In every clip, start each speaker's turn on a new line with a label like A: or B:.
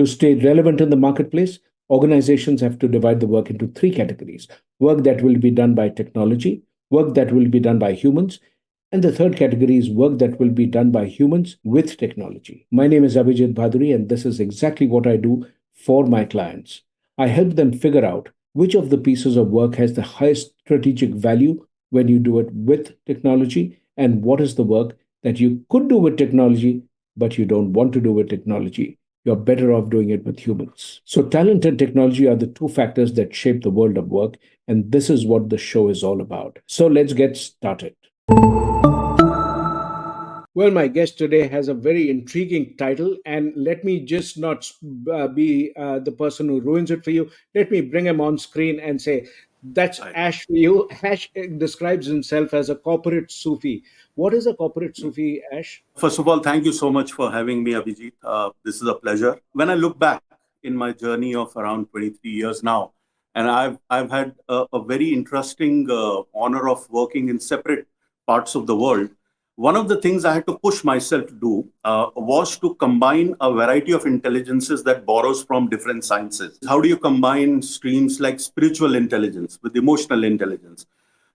A: To stay relevant in the marketplace, organizations have to divide the work into three categories: work that will be done by technology, work that will be done by humans, and the third category is work that will be done by humans with technology. My name is Abhijit Bhaduri, and this is exactly what I do for my clients. I help them figure out which of the pieces of work has the highest strategic value when you do it with technology, and what is the work that you could do with technology, but you don't want to do with technology. You're better off doing it with humans. So, talent and technology are the two factors that shape the world of work, and this is what the show is all about. So, let's get started. Well, my guest today has a very intriguing title, and let me just not be the person who ruins it for you. Let me bring him on screen and say, that's
B: Hi.
A: Ash for you. Ash describes himself as a corporate Sufi. What is a corporate Sufi, Ash?
B: First of all, thank you so much for having me, Abhijit. This is a pleasure. When I look back in my journey of around 23 years now, and I've had a very interesting honor of working in separate parts of the world. One of the things I had to push myself to do was to combine a variety of intelligences that borrows from different sciences. How do you combine streams like spiritual intelligence with emotional intelligence?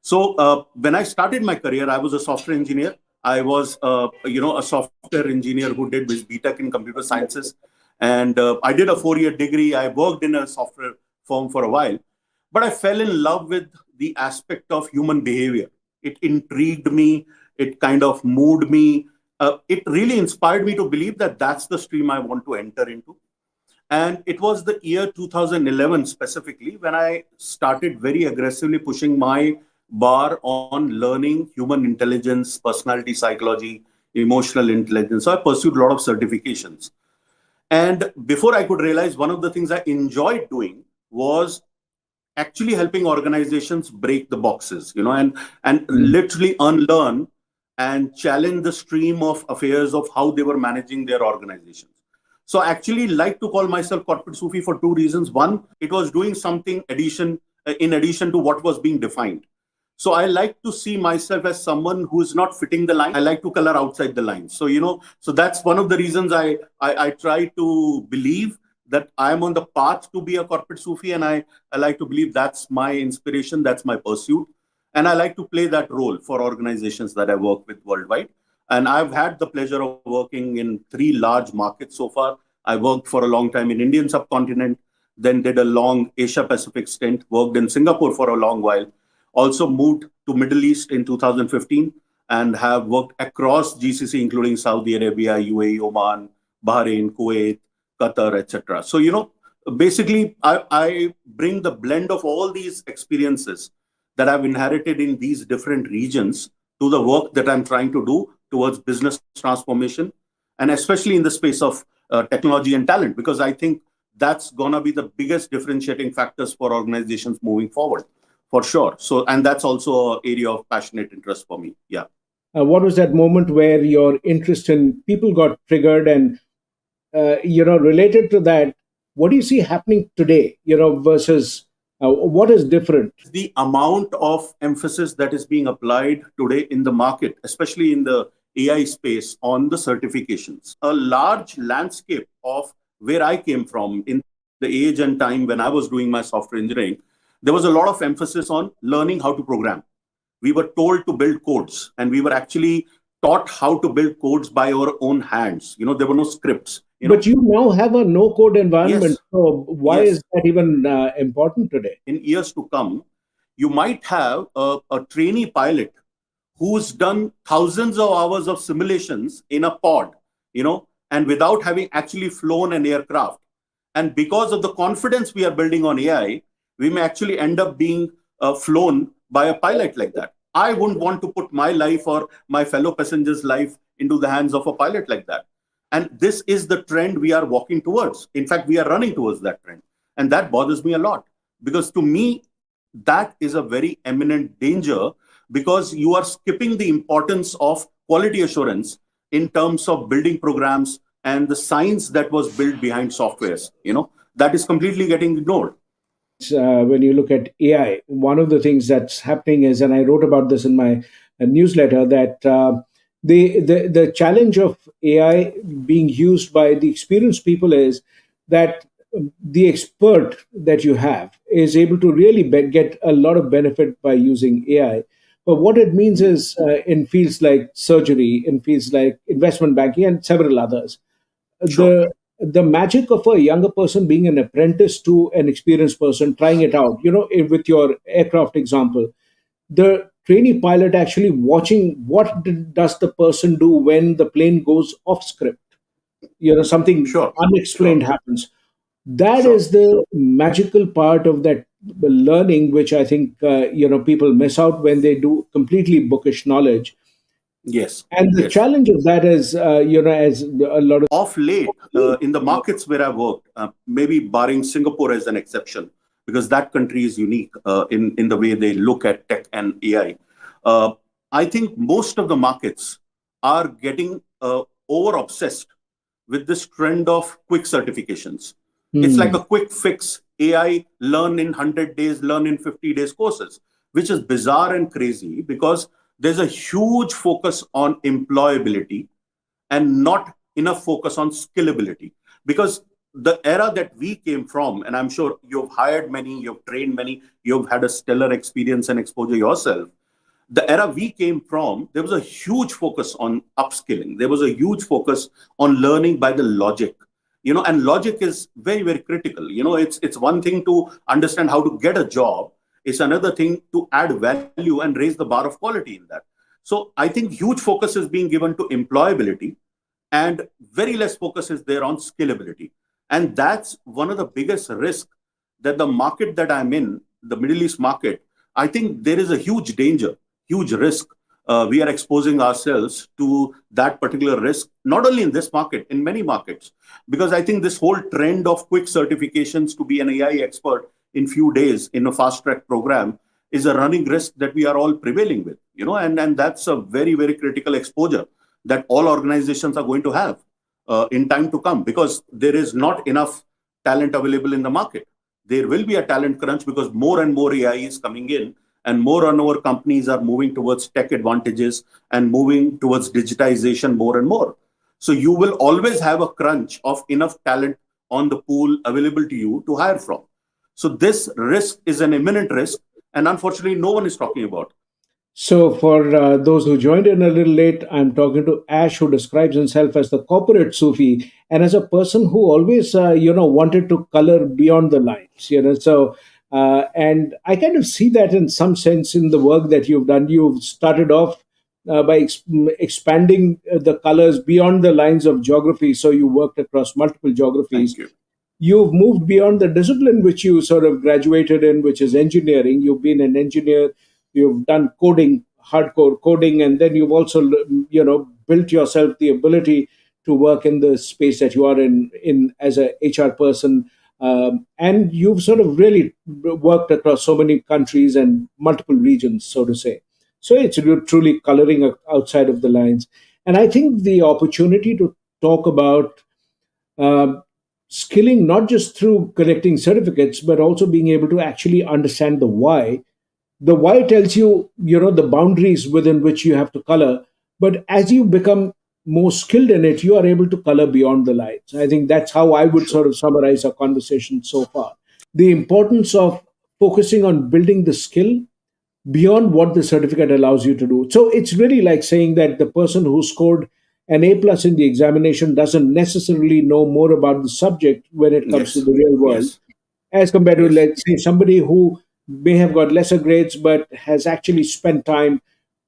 B: So when I started my career, I was a software engineer. I was, a software engineer who did his BTech in computer sciences, and I did a 4-year degree. I worked in a software firm for a while, but I fell in love with the aspect of human behavior. It intrigued me. It kind of moved me. It really inspired me to believe that that's the stream I want to enter into. And it was the year 2011 specifically when I started very aggressively pushing my bar on learning human intelligence, personality psychology, emotional intelligence. So I pursued a lot of certifications. And before I could realize, one of the things I enjoyed doing was actually helping organizations break the boxes, and literally unlearn and challenge the stream of affairs of how they were managing their organizations. So I actually like to call myself corporate Sufi for two reasons. One, it was doing something in addition to what was being defined. So I like to see myself as someone who is not fitting the line. I like to color outside the line. So, so that's one of the reasons I try to believe that I'm on the path to be a corporate Sufi, and I like to believe that's my inspiration, that's my pursuit. And I like to play that role for organizations that I work with worldwide. And I've had the pleasure of working in 3 large markets so far. I worked for a long time in Indian subcontinent, then did a long Asia Pacific stint, worked in Singapore for a long while, also moved to Middle East in 2015, and have worked across GCC, including Saudi Arabia, UAE, Oman, Bahrain, Kuwait, Qatar, etc. So, basically, I bring the blend of all these experiences that I've inherited in these different regions to the work that I'm trying to do towards business transformation, and especially in the space of technology and talent, because I think that's going to be the biggest differentiating factors for organizations moving forward, for sure. So, and that's also an area of passionate interest for me. Yeah.
A: What was that moment where your interest in people got triggered, and related to that, what do you see happening today, versus what is different?
B: The amount of emphasis that is being applied today in the market, especially in the AI space, on the certifications. A large landscape of where I came from in the age and time when I was doing my software engineering, there was a lot of emphasis on learning how to program. We were told to build codes, and we were actually taught how to build codes by our own hands. There were no scripts.
A: But you now have a no code environment.
B: Yes,
A: So why
B: yes.
A: is that even important today?
B: In years to come, you might have a trainee pilot who's done thousands of hours of simulations in a pod, and without having actually flown an aircraft. And because of the confidence we are building on AI, we may actually end up being flown by a pilot like that. I wouldn't want to put my life or my fellow passengers' life into the hands of a pilot like that. And this is the trend we are walking towards. In fact, we are running towards that trend. And that bothers me a lot, because to me, that is a very eminent danger, because you are skipping the importance of quality assurance in terms of building programs and the science that was built behind softwares. That is completely getting ignored.
A: When you look at AI, one of the things that's happening is, and I wrote about this in my newsletter, that the challenge of AI being used by the experienced people is that the expert that you have is able to really get a lot of benefit by using AI. But what it means is in fields like surgery, in fields like investment banking, and several others,
B: Sure.
A: the magic of a younger person being an apprentice to an experienced person trying it out, with your aircraft example, the trainee pilot actually watching what does the person do when the plane goes off script, something
B: Sure.
A: unexplained
B: Sure.
A: happens. That
B: Sure.
A: is the magical part of that learning, which I think people miss out when they do completely bookish knowledge.
B: Yes.
A: And the
B: Yes.
A: challenge of that is, as a lot of
B: Of late, in the markets where I've worked, maybe barring Singapore as an exception, because that country is unique in the way they look at tech and AI. I think most of the markets are getting over obsessed with this trend of quick certifications. It's like
A: Hmm.
B: a quick fix AI learn in 100 days, learn in 50 days courses, which is bizarre and crazy because there's a huge focus on employability and not enough focus on scalability. Because the era that we came from, and I'm sure you've hired many, you've trained many, you've had a stellar experience and exposure yourself. The era we came from, there was a huge focus on upskilling. There was a huge focus on learning by the logic. And logic is very, very critical. It's one thing to understand how to get a job. It's another thing to add value and raise the bar of quality in that. So I think huge focus is being given to employability and very less focus is there on scalability. And that's one of the biggest risks that the market that I'm in, the Middle East market, I think there is a huge danger, huge risk. We are exposing ourselves to that particular risk, not only in this market, in many markets, because I think this whole trend of quick certifications to be an AI expert in few days in a fast track program is a running risk that we are all prevailing with, and that's a very, very critical exposure that all organizations are going to have in time to come because there is not enough talent available in the market. There will be a talent crunch because more and more AI is coming in, and more companies are moving towards tech advantages and moving towards digitization more and more. So you will always have a crunch of enough talent on the pool available to you to hire from. So this risk is an imminent risk, and unfortunately, no one is talking about.
A: So, for those who joined in a little late, I'm talking to Ash, who describes himself as the corporate Sufi and as a person who always, wanted to color beyond the lines. And I kind of see that in some sense in the work that you've done. You've started off by expanding the colors beyond the lines of geography. So, you worked across multiple
B: Thank
A: geographies.
B: you.
A: You've moved beyond the discipline which you sort of graduated in, which is engineering. You've been an engineer, you've done coding, hardcore coding, and then you've also, built yourself the ability to work in the space that you are in as a HR person. And you've sort of really worked across so many countries and multiple regions, so to say. So it's truly coloring outside of the lines. And I think the opportunity to talk about um, skilling not just through collecting certificates but also being able to actually understand the why tells you the boundaries within which you have to color, but as you become more skilled in it you are able to color beyond the lines. I think that's how I would
B: Sure.
A: sort of summarize our conversation so far. The importance of focusing on building the skill beyond what the certificate allows you to do. So it's really like saying that the person who scored an A plus in the examination doesn't necessarily know more about the subject when it comes to
B: Yes.
A: the real world,
B: Yes.
A: as compared to,
B: Yes.
A: let's say, somebody who may have got lesser grades but has actually spent time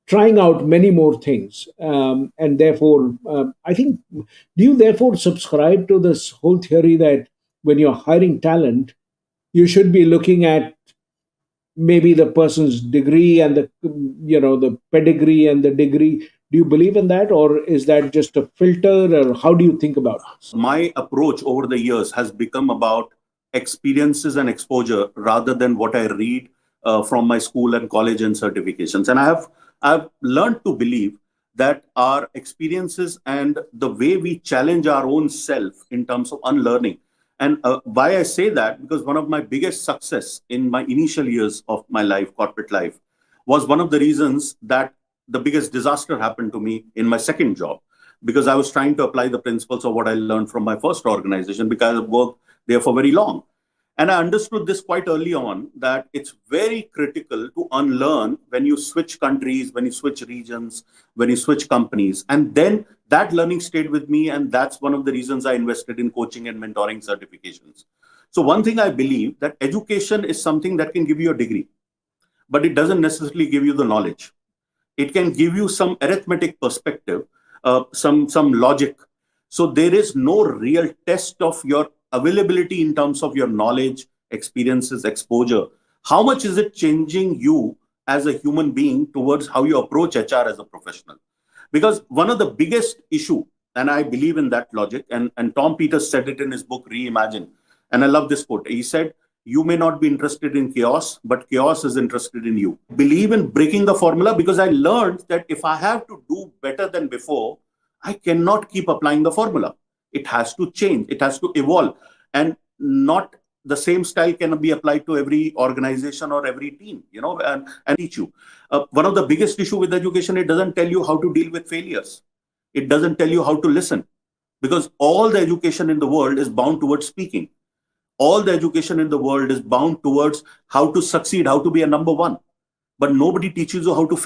A: trying out many more things. And therefore, I think, do you therefore subscribe to this whole theory that when you're hiring talent, you should be looking at maybe the person's degree and the pedigree and the degree? Do you believe in that, or is that just a filter, or how do you think about this?
B: My approach over the years has become about experiences and exposure rather than what I read from my school and college and certifications. And I've learned to believe that our experiences and the way we challenge our own self in terms of unlearning. And why I say that, because one of my biggest success in my initial years of my life, corporate life, was one of the reasons that the biggest disaster happened to me in my second job because I was trying to apply the principles of what I learned from my first organization because I worked there for very long. And I understood this quite early on, that it's very critical to unlearn when you switch countries, when you switch regions, when you switch companies. And then that learning stayed with me. And that's one of the reasons I invested in coaching and mentoring certifications. So, one thing I believe, that education is something that can give you a degree, but it doesn't necessarily give you the knowledge. It can give you some arithmetic perspective, some logic. So there is no real test of your availability in terms of your knowledge, experiences, exposure. How much is it changing you as a human being towards how you approach HR as a professional? Because one of the biggest issue, and I believe in that logic, and Tom Peters said it in his book Reimagine, and I love this quote. He said, you may not be interested in chaos, but chaos is interested in you. Believe in breaking the formula, because I learned that if I have to do better than before, I cannot keep applying the formula. It has to change, it has to evolve, and not the same style can be applied to every organization or every team, and teach you. One of the biggest issue with education, it doesn't tell you how to deal with failures. It doesn't tell you how to listen, because all the education in the world is bound towards speaking. All the education in the world is bound towards how to succeed, how to be a number one. But nobody teaches you how to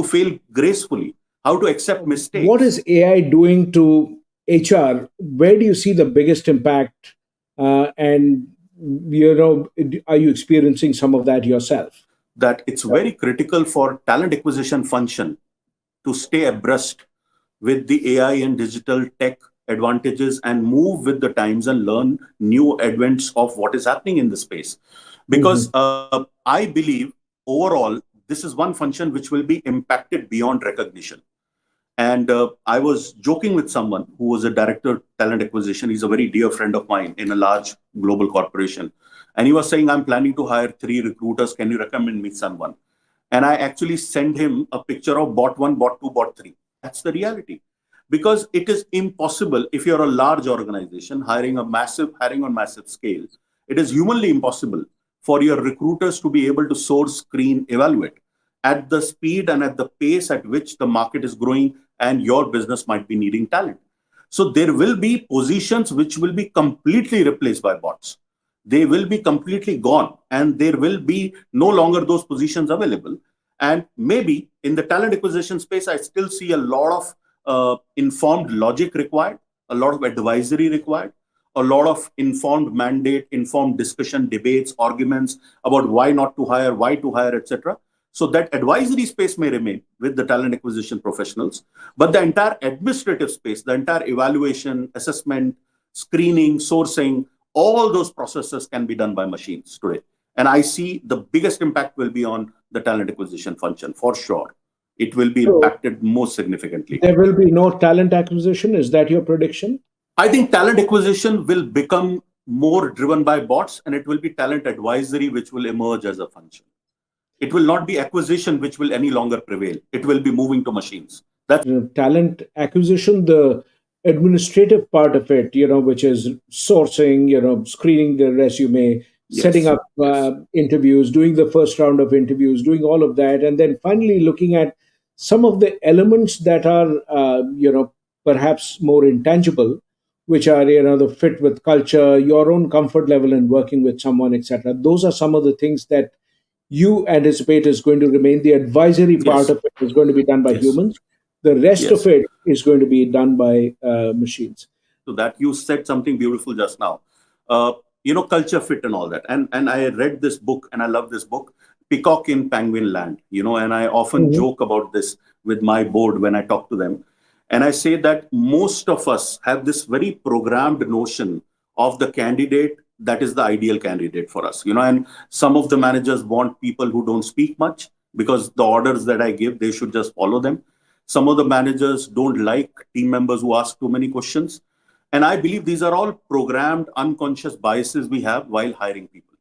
B: fail gracefully, how to accept
A: What
B: mistakes.
A: is AI doing to HR? Where do you see the biggest impact? And are you experiencing some of that yourself?
B: That it's very critical for talent acquisition function to stay abreast with the AI and digital tech advantages and move with the times and learn new advents of what is happening in the space. Because
A: Mhm.
B: I believe overall, this is one function which will be impacted beyond recognition. And I was joking with someone who was a director of talent acquisition. He's a very dear friend of mine in a large global corporation. And he was saying, I'm planning to hire 3 recruiters. Can you recommend me someone? And I actually send him a picture of bot one, bot two, bot three. That's the reality. Because it is impossible if you're a large organization hiring on massive scale. It is humanly impossible for your recruiters to be able to source, screen, evaluate at the speed and at the pace at which the market is growing and your business might be needing talent. So there will be positions which will be completely replaced by bots. They will be completely gone, and there will be no longer those positions available. And maybe in the talent acquisition space, I still see a lot of informed logic required, a lot of advisory required, a lot of informed mandate, informed discussion, debates, arguments about why not to hire, why to hire, etc. So that advisory space may remain with the talent acquisition professionals, but the entire administrative space, the entire evaluation, assessment, screening, sourcing, all those processes can be done by machines today. And I see the biggest impact will be on the talent acquisition function for sure. It will be
A: So
B: impacted most significantly.
A: there will be no talent acquisition. Is that your prediction?
B: I think talent acquisition will become more driven by bots, and it will be talent advisory which will emerge as a function. It will not be acquisition which will any longer prevail. It will be moving to machines. That's
A: Talent acquisition, the administrative part of it, which is sourcing, screening the resume, setting
B: yes,
A: up
B: yes,
A: interviews, doing the first round of interviews, doing all of that, and then finally looking at some of the elements that are, perhaps more intangible, which are, the fit with culture, your own comfort level in working with someone, etc. Those are some of the things that you anticipate is going to remain. The advisory part
B: yes,
A: of it is going to be done by
B: yes,
A: humans. The rest of
B: yes.
A: it is going to be done by machines.
B: To that, you said something beautiful just now. Uh, culture fit and all that. And I read this book, and I love this book, Peacock in Penguin Land. And I often
A: Mhm.
B: joke about this with my board when I talk to them. And I say that most of us have this very programmed notion of the candidate that is the ideal candidate for us. And some of the managers want people who don't speak much, because the orders that I give, they should just follow them. Some of the managers don't like team members who ask too many questions. And I believe these are all programmed unconscious biases we have while hiring people.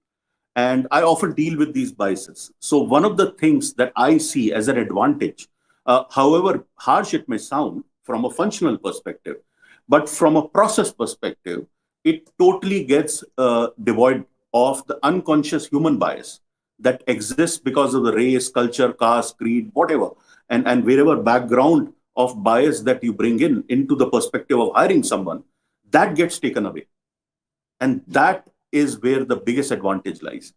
B: And I often deal with these biases. So, one of the things that I see as an advantage, however harsh it may sound from a functional perspective, but from a process perspective, it totally gets devoid of the unconscious human bias that exists because of the race, culture, caste, creed, whatever, and wherever background of bias that you bring into the perspective of hiring someone, that gets taken away. And that is where the biggest advantage lies.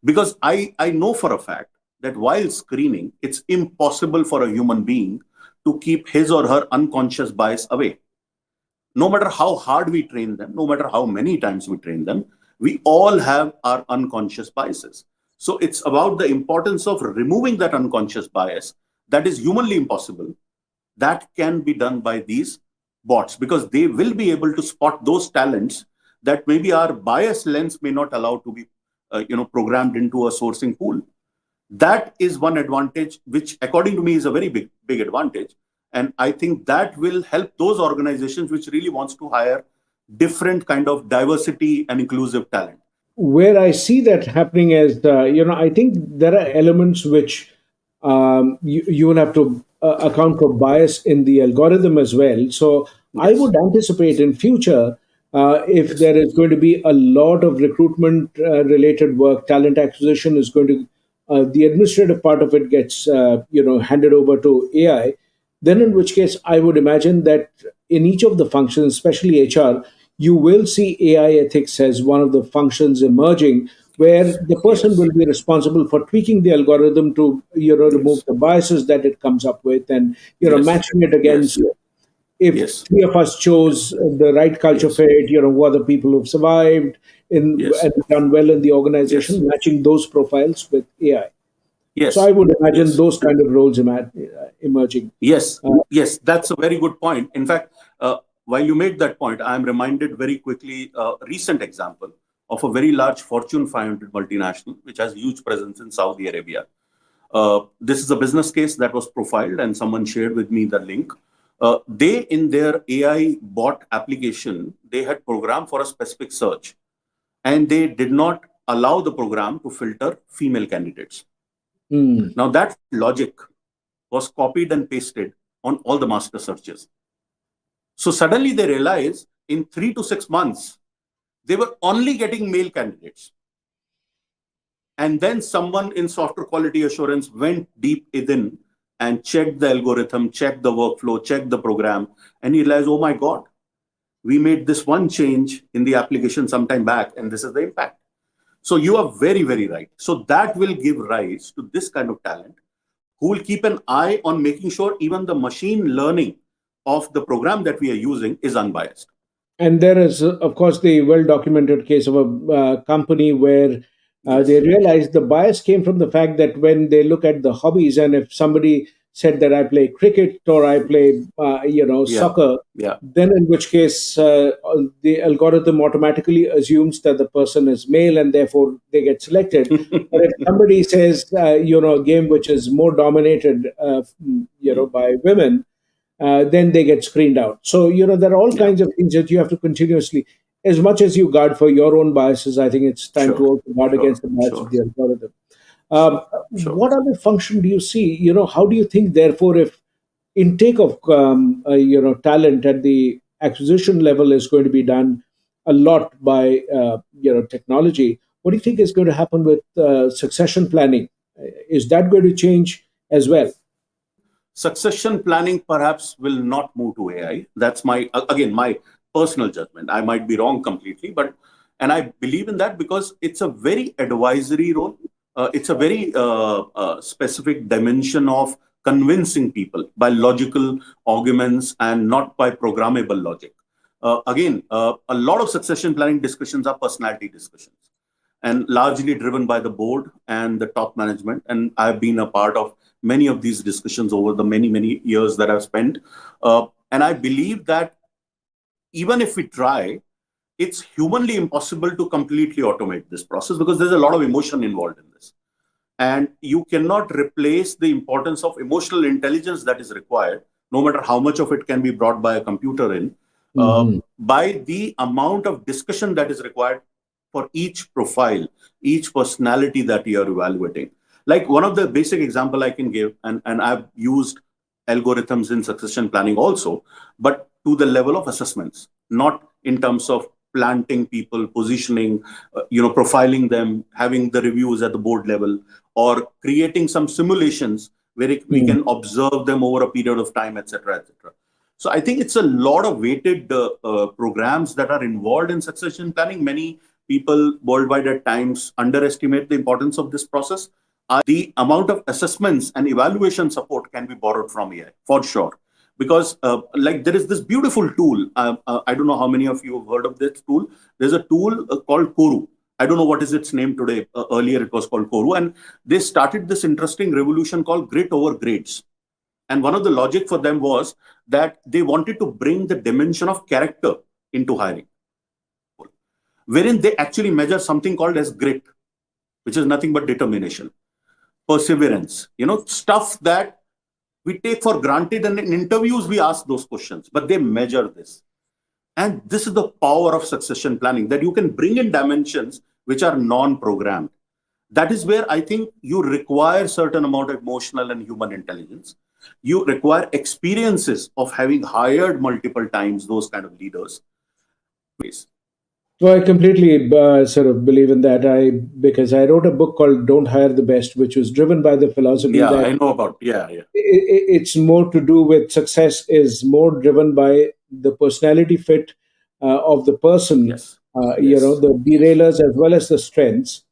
B: Because I know for a fact that while screening, it's impossible for a human being to keep his or her unconscious bias away. No matter how hard we train them, no matter how many times we train them, we all have our unconscious biases. So it's about the importance of removing that unconscious bias that is humanly impossible. That can be done by these bots because they will be able to spot those talents that maybe our bias lens may not allow to be programmed into a sourcing pool. That is one advantage which according to me is a very big advantage, and I think that will help those organizations which really wants to hire different kind of diversity and inclusive talent.
A: Where I see that happening is, I think there are elements which you will have to account for bias in the algorithm as well. So I
B: Yes.
A: would anticipate in future, if
B: Yes.
A: there is going to be a lot of recruitment related work, talent acquisition is going to, the administrative part of it gets, handed over to AI. Then, in which case, I would imagine that in each of the functions, especially HR, you will see AI ethics as one of the functions emerging, where the person
B: Yes.
A: will be responsible for tweaking the algorithm to remove
B: Yes.
A: the biases that it comes up with, and
B: Yes.
A: matching it
B: Yes.
A: against, if
B: Yes.
A: three of us chose the right culture
B: Yes.
A: fit, who are the people who've survived in
B: Yes.
A: and done well in the
B: Yes.
A: organization, matching those profiles with AI. So I
B: Yes.
A: would imagine
B: Yes.
A: those kind of roles emerging.
B: Yes,
A: Uh,
B: yes, that's a very good point. In fact, while you made that point, I'm reminded very quickly a recent example of a very large Fortune 500 multinational, which has huge presence in Saudi Arabia. This is a business case that was profiled, and someone shared with me the link. They, in their AI bot application, they had programmed for a specific search, and they did not allow the program to filter female candidates.
A: hmm.
B: Now, that logic was copied and pasted on all the master searches. So suddenly they realized in 3 to 6 months, they were only getting male candidates. And then someone in software quality assurance went deep within and checked the algorithm, checked the workflow, checked the program, and he realized, oh my God, we made this one change in the application sometime back, and this is the impact. So you are very, very right. So that will give rise to this kind of talent who will keep an eye on making sure even the machine learning of the program that we are using is unbiased.
A: And there is, of course, the well documented case of a company where they
B: Yes.
A: realized the bias came from the fact that when they look at the hobbies, and if somebody said that I play cricket or I play,
B: Yeah.
A: soccer,
B: Yeah.
A: then in which case the algorithm automatically assumes that the person is male and therefore they get selected. But if somebody says, a game which is more dominated, by women, then they get screened out. So, there are all
B: Yeah.
A: kinds of things that you have to continuously, as much as you guard for your own biases, I think it's time to
B: Sure.
A: also guard
B: Sure.
A: against the bias of
B: Sure.
A: the algorithm.
B: Sure.
A: What other function do you see? How do you think, therefore, if intake of talent at the acquisition level is going to be done a lot by technology, what do you think is going to happen with succession planning? Is that going to change as well?
B: Succession planning perhaps will not move to AI. That's my, again, my personal judgment. I might be wrong completely, but, and I believe in that because it's a very advisory role. It's a very specific dimension of convincing people by logical arguments and not by programmable logic. Again, a lot of succession planning discussions are personality discussions and largely driven by the board and the top management. And I've been a part of many of these discussions over the many, many years that I've spent. And I believe that even if we try, it's humanly impossible to completely automate this process because there's a lot of emotion involved in this. And you cannot replace the importance of emotional intelligence that is required, no matter how much of it can be brought by a computer in,
A: Mhm.
B: by the amount of discussion that is required for each profile, each personality that you are evaluating. Like one of the basic example I can give, and I've used algorithms in succession planning also, but to the level of assessments, not in terms of planting people, positioning, profiling them, having the reviews at the board level, or creating some simulations where we
A: Mm.
B: can observe them over a period of time, etc., etc. So I think it's a lot of weighted programs that are involved in succession planning. Many people worldwide at times underestimate the importance of this process. The amount of assessments and evaluation support can be borrowed from AI for sure. Because like there is this beautiful tool. I don't know how many of you have heard of this tool. There's a tool called Koru. I don't know what is its name today. Earlier it was called Koru, and they started this interesting revolution called grit over grades. And one of the logic for them was that they wanted to bring the dimension of character into hiring, wherein they actually measure something called as grit, which is nothing but determination, perseverance, stuff that we take for granted. And in interviews, we ask those questions, but they measure this. And this is the power of succession planning, that you can bring in dimensions which are non-programmed. That is where I think you require certain amount of emotional and human intelligence. You require experiences of having hired multiple times those kind of leaders.
A: So I completely sort of believe in that. Because I wrote a book called "Don't Hire the Best," which was driven by the philosophy
B: Yeah,
A: that
B: I know about. Yeah, yeah.
A: it's more to do with success is more driven by the personality fit of the person.
B: Yes,
A: The
B: yes,
A: derailers as well as the strengths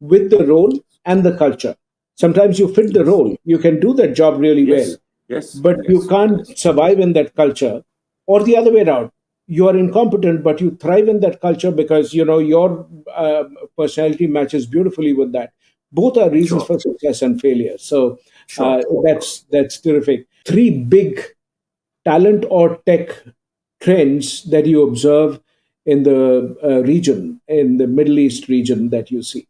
A: with the role and the culture. Sometimes you fit the
B: yes,
A: role, you can do that job really well,
B: yes, yes,
A: but you
B: yes,
A: can't
B: yes.
A: survive in that culture, or the other way around. You are incompetent, but you thrive in that culture because your personality matches beautifully with that. Both are reasons
B: Sure,
A: for success and failure. So
B: sure.
A: that's terrific. Three big talent or tech trends that you observe in the region, in the Middle East region, that you see.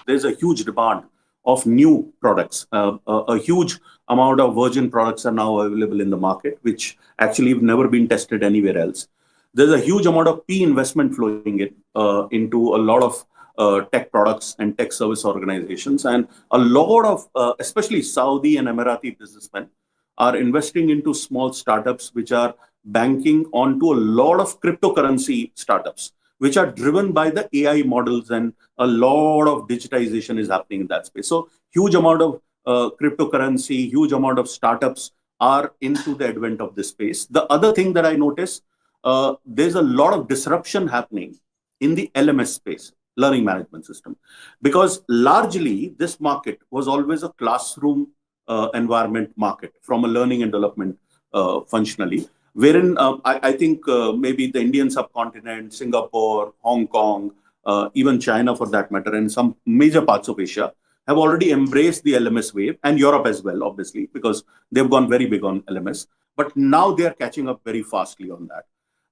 B: There's a huge demand of new products. A huge amount of virgin products are now available in the market, which actually have never been tested anywhere else. There's a huge amount of P investment flowing into a lot of tech products and tech service organizations, and a lot of especially Saudi and Emirati businessmen are investing into small startups which are banking onto a lot of cryptocurrency startups which are driven by the AI models, and a lot of digitization is happening in that space. So huge amount of cryptocurrency, huge amount of startups are into the advent of this space. The other thing that I notice, there's a lot of disruption happening in the LMS space, learning management system, because largely this market was always a classroom environment market from a learning and development functionally, wherein I think maybe the Indian subcontinent, Singapore, Hong Kong, even China for that matter, and some major parts of Asia have already embraced the LMS wave, and Europe as well, obviously, because they've gone very big on LMS. But now they are catching up very fastly on that.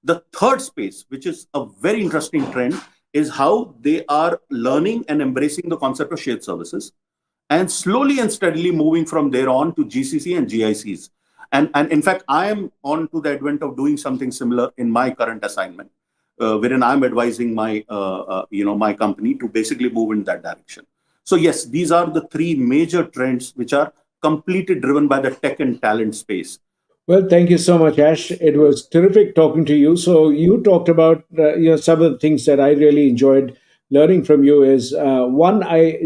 B: The third space, which is a very interesting trend, is how they are learning and embracing the concept of shared services, and slowly and steadily moving from there on to GCC and GICs. And in fact, I am on to the advent of doing something similar in my current assignment, wherein I'm advising my company to basically move in that direction. So yes, these are the three major trends which are completely driven by the tech and talent space.
A: Well, thank you so much, Ash. It was terrific talking to you. So you talked about some of the things that I really enjoyed learning from you. Is one, I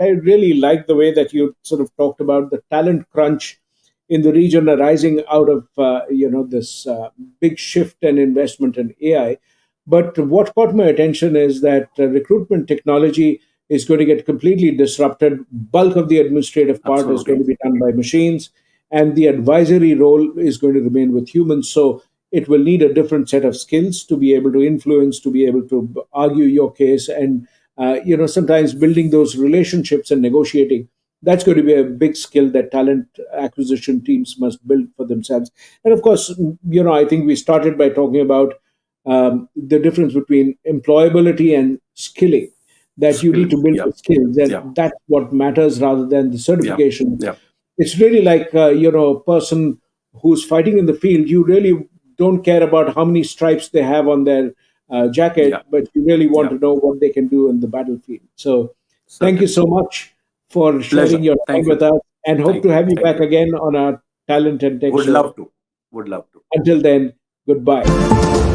A: really like the way that you sort of talked about the talent crunch in the region arising out of this big shift and investment in AI. But what caught my attention is that recruitment technology is going to get completely disrupted. Bulk of the administrative part is going
B: Absolutely.
A: to be done by machines, and the advisory role is going to remain with humans. So it will need a different set of skills to be able to influence, to be able to argue your case, and sometimes building those relationships and negotiating. That's going to be a big skill that talent acquisition teams must build for themselves. And of course, I think we started by talking about the difference between employability and skilling. That you need to
B: Skilling.
A: build
B: Yeah.
A: the skills,
B: Yeah.
A: and that's what matters rather than the
B: Yeah.
A: certification.
B: Yeah.
A: It's really like a person who's fighting in the field. You really don't care about how many stripes they have on their jacket,
B: Yeah.
A: but you really want
B: Yeah.
A: to know what they can do in the battlefield. So thank you
B: Certainly.
A: so much for sharing
B: Pleasure.
A: your time
B: Thank you.
A: with us, and hope
B: Thank
A: to
B: you.
A: have you
B: Thank
A: back
B: you.
A: again on our talent and tech
B: Would
A: show.
B: love to. Would love to.
A: Until then, goodbye.